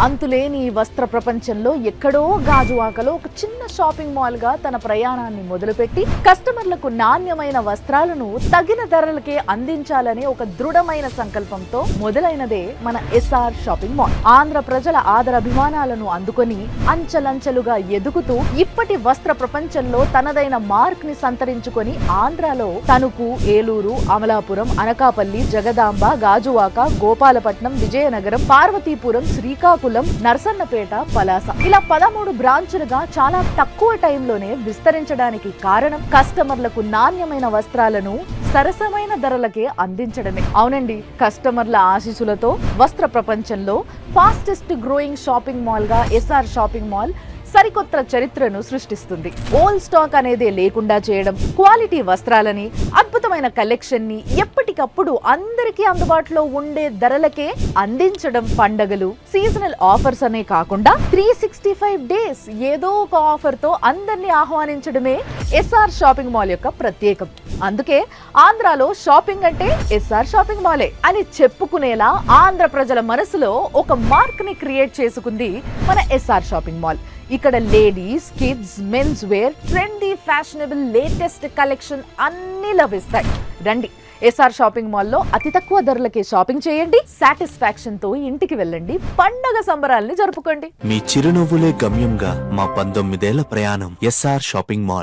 అంతులేని ఈ వస్త్ర ప్రపంచంలో ఎక్కడో గాజువాకలో ఒక చిన్న షాపింగ్ మాల్ గా తన ప్రయాణాన్ని మొదలుపెట్టి కస్టమర్లకు నాణ్యమైన వస్త్రాలను తగిన ధరలకే అందించాలనే ఒక దృఢమైన సంకల్పంతో మొదలైనదే మన ఎస్ఆర్ షాపింగ్ మాల్. ఆంధ్ర ప్రజల ఆదరాభిమానాలను అందుకొని అంచెలంచెలుగా ఎదుగుతూ ఇప్పటి వస్త్ర ప్రపంచంలో తనదైన మార్క్ ని సంతరించుకొని ఆంధ్రాలో తణుకు, ఏలూరు, అమలాపురం, అనకాపల్లి, జగదాంబ, గాజువాక, గోపాలపట్నం, విజయనగరం, పార్వతీపురం, శ్రీకాకుళం, నర్సన్నపేట, పలాస ఇలా 13 బ్రాంచులుగా చాలా తక్కువ టైంలోనే విస్తరించడానికి కారణం కస్టమర్లకు నాణ్యమైన వస్త్రాలను సరసమైన ధరలకే అందించడమే. అవునండి, కస్టమర్ల ఆశీస్సులతో వస్త్ర ప్రపంచంలో ఫాస్టెస్ట్ గ్రోయింగ్ షాపింగ్ మాల్ గా ఎస్ఆర్ షాపింగ్ మాల్ సరికొత్త చరిత్రను సృష్టిస్తుంది. ఓల్డ్ స్టాక్ అనేదే లేకుండా చేయడం, క్వాలిటీ వస్త్రాలని, అద్భుతమైన కలెక్షన్ ని ఎప్పటికప్పుడు అందరికీ అందుబాటులో ఉండే ధరలకే అందించడం, పండగలు, సీజనల్ ఆఫర్స్ అనే కాకుండా 365 డేస్ ఏదో ఒక ఆఫర్ తో అందరినీ ఆహ్వానించడమే ఎస్ఆర్ షాపింగ్ మాల్ యొక్క ప్రత్యేకం. అందుకే ఆంధ్రాలో షాపింగ్ అంటే ఎస్ఆర్ షాపింగ్ మాలే అని చెప్పుకునేలా ఆంధ్ర ప్రజల మనసులో ఒక మార్క్ ని క్రియేట్ చేసుకుంది మన ఎస్ఆర్ షాపింగ్ మాల్. ఇక్కడ ladies, kids, men's wear, trendy, fashionable, latest collection అన్ని లభిస్తాయి. రండి, ఎస్ఆర్ షాపింగ్ మాల్లో అతి తక్కువ ధరలకే షాపింగ్ చేయండి, సాటిస్ఫాక్షన్ తో ఇంటికి వెళ్ళండి, పండగ సంబరాల్ని జరుపుకోండి. మీ చిరునవ్వులే గమ్యంగా మా 19 ఏళ్ల ప్రయాణం. SR shopping mall.